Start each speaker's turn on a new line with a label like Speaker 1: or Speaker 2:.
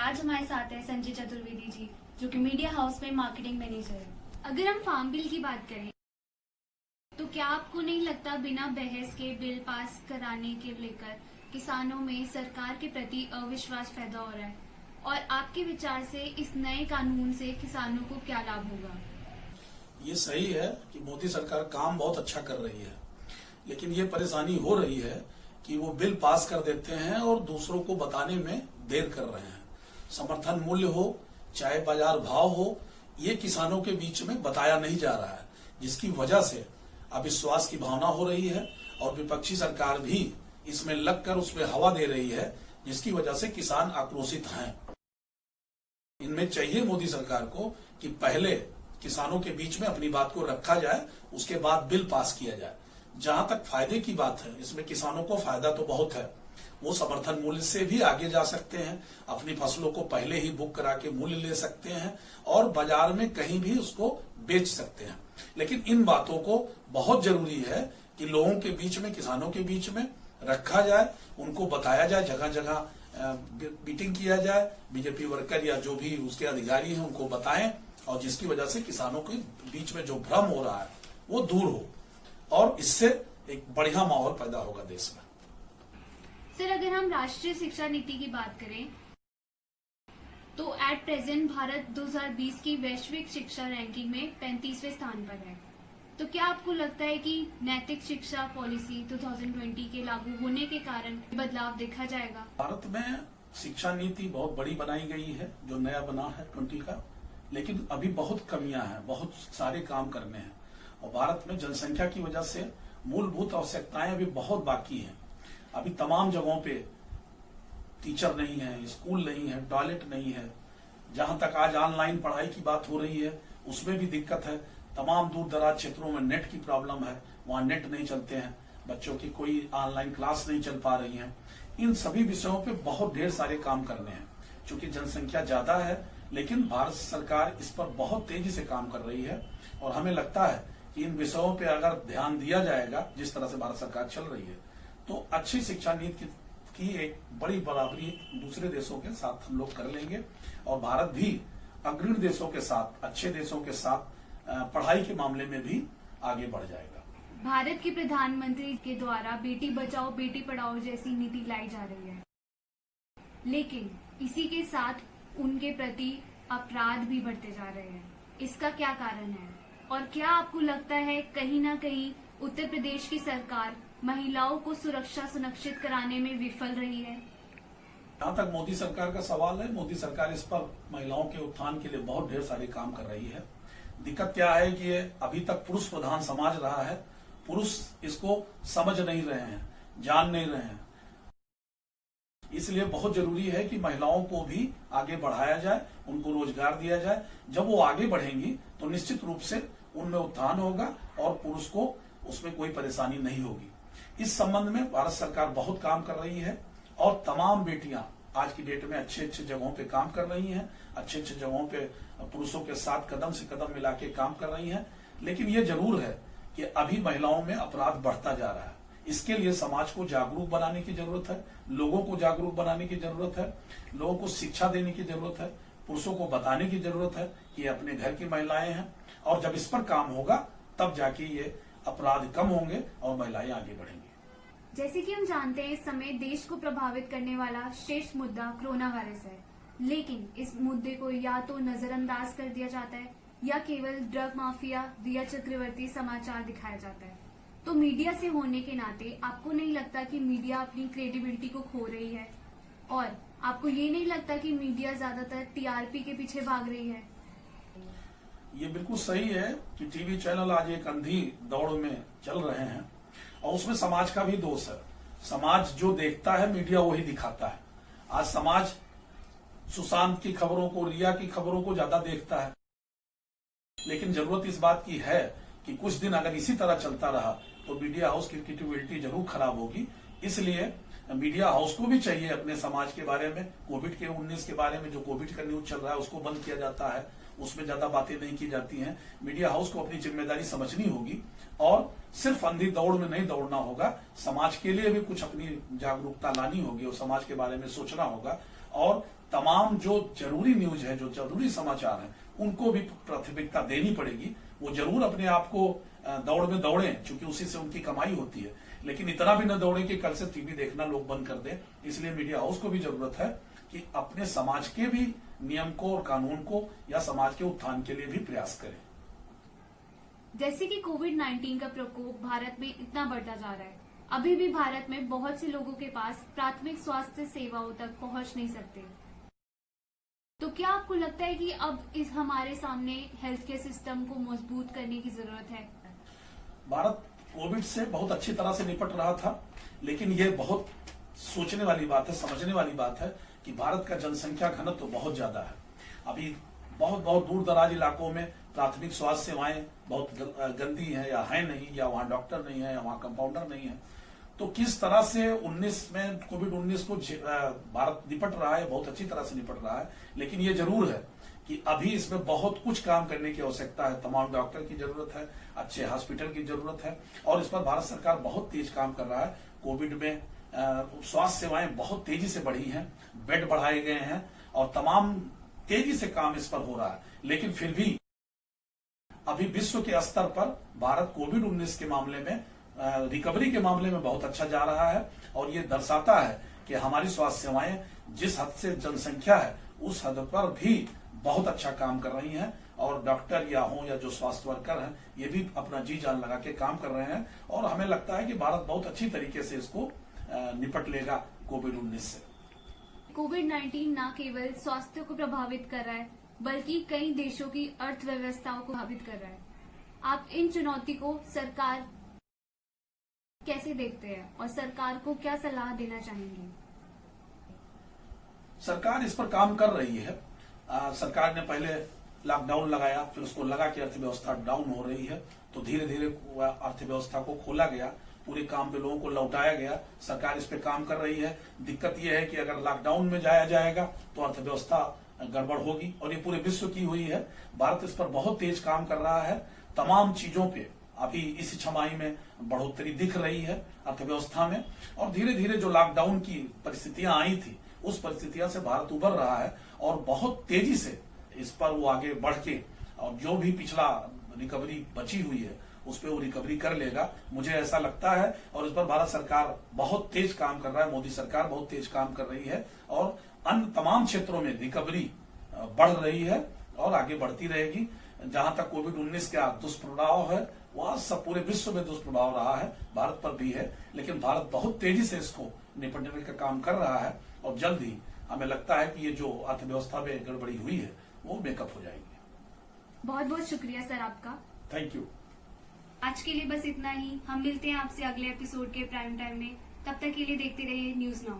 Speaker 1: आज हमारे साथ है संजय चतुर्वेदी जी, जो कि मीडिया हाउस में मार्केटिंग मैनेजर है। अगर हम फार्म बिल की बात करें तो क्या आपको नहीं लगता बिना बहस के बिल पास कराने के लेकर किसानों में सरकार के प्रति अविश्वास पैदा हो रहा है? और आपके विचार से इस नए कानून से किसानों को क्या लाभ होगा?
Speaker 2: ये सही है कि मोदी सरकार काम बहुत अच्छा कर रही है, लेकिन ये परेशानी हो रही है कि वो बिल पास कर देते हैं और दूसरों को बताने में देर कर रहे हैं। समर्थन मूल्य हो चाहे बाजार भाव हो, ये किसानों के बीच में बताया नहीं जा रहा है, जिसकी वजह से अविश्वास की भावना हो रही है और विपक्षी सरकार भी इसमें लगकर उसमें हवा दे रही है, जिसकी वजह से किसान आक्रोशित हैं। इनमें चाहिए मोदी सरकार को कि पहले किसानों के बीच में अपनी बात को रखा जाए, उसके बाद बिल पास किया जाए। जहां तक फायदे की बात है, इसमें किसानों को फायदा तो बहुत है। वो समर्थन मूल्य से भी आगे जा सकते हैं, अपनी फसलों को पहले ही बुक करा के मूल्य ले सकते हैं और बाजार में कहीं भी उसको बेच सकते हैं। लेकिन इन बातों को बहुत जरूरी है कि लोगों के बीच में, किसानों के बीच में रखा जाए, उनको बताया जाए, जगह जगह मीटिंग किया जाए, बीजेपी वर्कर या जो भी उसके अधिकारी हैं उनको बताएं, और जिसकी वजह से किसानों के बीच में जो भ्रम हो रहा है वो दूर हो और इससे एक बढ़िया माहौल पैदा होगा देश में।
Speaker 1: सर, अगर हम राष्ट्रीय शिक्षा नीति की बात करें तो एट प्रेजेंट भारत 2020 की वैश्विक शिक्षा रैंकिंग में 35वें स्थान पर है। तो क्या आपको लगता है कि नैतिक शिक्षा पॉलिसी 2020 के लागू होने के कारण बदलाव देखा जाएगा?
Speaker 2: भारत में शिक्षा नीति बहुत बड़ी बनाई गई है, जो नया बना है 20 का, लेकिन अभी बहुत कमियां हैं, बहुत सारे काम करने हैं। और भारत में जनसंख्या की वजह से मूलभूत आवश्यकताएं अभी बहुत बाकी हैं। अभी तमाम जगहों पे टीचर नहीं है, स्कूल नहीं है, टॉयलेट नहीं है। जहां तक आज ऑनलाइन पढ़ाई की बात हो रही है, उसमें भी दिक्कत है। तमाम दूर दराज क्षेत्रों में नेट की प्रॉब्लम है, वहां नेट नहीं चलते हैं, बच्चों की कोई ऑनलाइन क्लास नहीं चल पा रही है। इन सभी विषयों पे बहुत ढेर सारे काम करने हैं। चूंकि जनसंख्या ज्यादा है, लेकिन भारत सरकार इस पर बहुत तेजी से काम कर रही है और हमें लगता है कि इन विषयों पे अगर ध्यान दिया जाएगा, जिस तरह से भारत सरकार चल रही है, तो अच्छी शिक्षा नीति की एक बड़ी बराबरी दूसरे देशों के साथ हम लोग कर लेंगे और भारत भी अग्रणी देशों के साथ, अच्छे देशों के साथ पढ़ाई के मामले में भी आगे बढ़ जाएगा।
Speaker 1: भारत के प्रधानमंत्री के द्वारा बेटी बचाओ बेटी पढ़ाओ जैसी नीति लाई जा रही है, लेकिन इसी के साथ उनके प्रति अपराध भी बढ़ते जा रहे हैं। इसका क्या कारण है? और क्या आपको लगता है कहीं ना कहीं उत्तर प्रदेश की सरकार महिलाओं को सुरक्षा सुनिश्चित कराने में विफल रही है?
Speaker 2: जहां तक मोदी सरकार का सवाल है, मोदी सरकार इस पर महिलाओं के उत्थान के लिए बहुत ढेर सारे काम कर रही है। दिक्कत क्या है कि ये अभी तक पुरुष प्रधान समाज रहा है। पुरुष इसको समझ नहीं रहे हैं, जान नहीं रहे हैं। इसलिए बहुत जरूरी है कि महिलाओं को भी आगे बढ़ाया जाए, उनको रोजगार दिया जाए। जब वो आगे बढ़ेंगी तो निश्चित रूप से उनमें उत्थान होगा और पुरुष को उसमें कोई परेशानी नहीं होगी। इस संबंध में भारत सरकार बहुत काम कर रही है और तमाम बेटियां आज की डेट में अच्छे अच्छे जगहों पे काम कर रही हैं, अच्छे अच्छे जगहों पे पुरुषों के साथ कदम से कदम मिला के काम कर रही हैं। लेकिन ये जरूर है कि अभी महिलाओं में अपराध बढ़ता जा रहा है। इसके लिए समाज को जागरूक बनाने की जरूरत है, लोगों को जागरूक बनाने की जरूरत है, लोगों को शिक्षा देने की जरूरत है, पुरुषों को बताने की जरूरत है कि ये अपने घर की महिलाएं हैं। और जब इस पर काम होगा तब जाके ये अपराध कम होंगे और महिलाएं आगे बढ़ेंगी।
Speaker 1: जैसे कि हम जानते हैं, इस समय देश को प्रभावित करने वाला श्रेष्ठ मुद्दा कोरोना वायरस है, लेकिन इस मुद्दे को या तो नजरअंदाज कर दिया जाता है या केवल ड्रग माफिया, रिया चक्रवर्ती समाचार दिखाया जाता है। तो मीडिया से होने के नाते आपको नहीं लगता कि मीडिया अपनी क्रेडिबिलिटी को खो रही है? और आपको ये नहीं लगता कि मीडिया ज्यादातर टीआरपी के पीछे भाग रही है?
Speaker 2: ये बिल्कुल सही है कि टीवी चैनल आज एक अंधी दौड़ में चल रहे हैं और उसमें समाज का भी दोष है। समाज जो देखता है मीडिया वही दिखाता है। आज समाज सुशांत की खबरों को, रिया की खबरों को ज्यादा देखता है, लेकिन जरूरत इस बात की है कि कुछ दिन अगर इसी तरह चलता रहा तो मीडिया हाउस की क्रेडिबिलिटी जरूर खराब होगी। इसलिए मीडिया हाउस को भी चाहिए अपने समाज के बारे में, कोविड के 19 के बारे में जो कोविड का न्यूज चल रहा है उसको बंद किया जाता है, उसमें ज्यादा बातें नहीं की जाती हैं। मीडिया हाउस को अपनी जिम्मेदारी समझनी होगी और सिर्फ अंधी दौड़ में नहीं दौड़ना होगा। समाज के लिए भी कुछ अपनी जागरूकता लानी होगी और समाज के बारे में सोचना होगा और तमाम जो जरूरी न्यूज है, जो जरूरी समाचार है, उनको भी प्राथमिकता देनी पड़ेगी। वो जरूर अपने आप को दौड़ में दौड़े, क्योंकि उसी से उनकी कमाई होती है, लेकिन इतना भी न दौड़े कि कल से टीवी देखना लोग बंद कर दें। इसलिए मीडिया हाउस को भी जरूरत है कि अपने समाज के भी नियम को और कानून को या समाज के उत्थान के लिए भी प्रयास करें।
Speaker 1: जैसे कि कोविड-19 का प्रकोप भारत में इतना बढ़ता जा रहा है, अभी भी भारत में बहुत से लोगों के पास प्राथमिक स्वास्थ्य सेवाओं तक पहुंच नहीं सकते। तो क्या आपको लगता है कि अब इस हमारे सामने हेल्थ केयर सिस्टम को मजबूत करने की जरूरत है?
Speaker 2: भारत कोविड से बहुत अच्छी तरह से निपट रहा था, लेकिन ये बहुत सोचने वाली बात है, समझने वाली बात है कि भारत का जनसंख्या घनत्व तो बहुत ज्यादा है। अभी बहुत बहुत दूर दराज इलाकों में प्राथमिक स्वास्थ्य सेवाएं बहुत गंदी है या है नहीं, या वहां डॉक्टर नहीं है, या वहां कंपाउंडर नहीं है। तो किस तरह से 19 में कोविड-19 को भारत निपट रहा है, बहुत अच्छी तरह से निपट रहा है, लेकिन ये जरूर है कि अभी इसमें बहुत कुछ काम करने की आवश्यकता है। तमाम डॉक्टर की जरूरत है, अच्छे हॉस्पिटल की जरूरत है, और इस पर भारत सरकार बहुत तेज काम कर रहा है। कोविड में स्वास्थ्य सेवाएं बहुत तेजी से बढ़ी हैं, बेड बढ़ाए गए हैं और तमाम तेजी से काम इस पर हो रहा है। लेकिन फिर भी अभी विश्व के स्तर पर भारत कोविड-19 के मामले में, रिकवरी के मामले में बहुत अच्छा जा रहा है, और ये दर्शाता है कि हमारी स्वास्थ्य सेवाएं जिस हद से जनसंख्या है उस हद पर भी बहुत अच्छा काम कर रही हैं, और डॉक्टर या जो स्वास्थ्य वर्कर हैं, ये भी अपना जी जान लगा के काम कर रहे हैं, और हमें लगता है कि भारत बहुत अच्छी तरीके से इसको निपट लेगा कोविड-19 से।
Speaker 1: कोविड-19 न केवल स्वास्थ्य को प्रभावित कर रहा है, बल्कि कई देशों की अर्थव्यवस्थाओं को प्रभावित कर रहा है। आप इन चुनौती को सरकार कैसे देखते हैं और सरकार को क्या सलाह देना चाहेंगे?
Speaker 2: सरकार इस पर काम कर रही है। सरकार ने पहले लॉकडाउन लगाया, फिर उसको लगा कि अर्थव्यवस्था डाउन हो रही है, तो धीरे धीरे अर्थव्यवस्था को खोला गया, पूरे काम पे लोगों को लौटाया गया। सरकार इस पे काम कर रही है। दिक्कत यह है कि अगर लॉकडाउन में जाया जाएगा तो अर्थव्यवस्था गड़बड़ होगी, और ये पूरे विश्व की हुई है। भारत इस पर बहुत तेज काम कर रहा है। तमाम चीजों पे अभी इस छमाही में बढ़ोतरी दिख रही है अर्थव्यवस्था में, और धीरे धीरे जो लॉकडाउन की परिस्थितियां आई थी उस परिस्थितियों से भारत उभर रहा है, और बहुत तेजी से इस पर वो आगे बढ़ के, और जो भी पिछला रिकवरी बची हुई है उस पर वो रिकवरी कर लेगा, मुझे ऐसा लगता है। और इस पर भारत सरकार बहुत तेज काम कर रहा है, मोदी सरकार बहुत तेज काम कर रही है, और अन्य तमाम क्षेत्रों में रिकवरी बढ़ रही है और आगे बढ़ती रहेगी। जहां तक कोविड-19 का दुष्प्रभाव है, वह सब पूरे विश्व में दुष्प्रभाव रहा है, भारत पर भी है, लेकिन भारत बहुत तेजी से इसको निपटने का काम कर रहा है, और जल्द ही हमें लगता है कि ये जो अर्थव्यवस्था में गड़बड़ी हुई है वो मेकअप हो जाएगी।
Speaker 1: बहुत बहुत शुक्रिया सर आपका।
Speaker 2: Thank you.
Speaker 1: आज के लिए बस इतना ही। हम मिलते हैं आपसे अगले एपिसोड के प्राइम टाइम में। तब तक के लिए देखते रहिए न्यूज नाउ।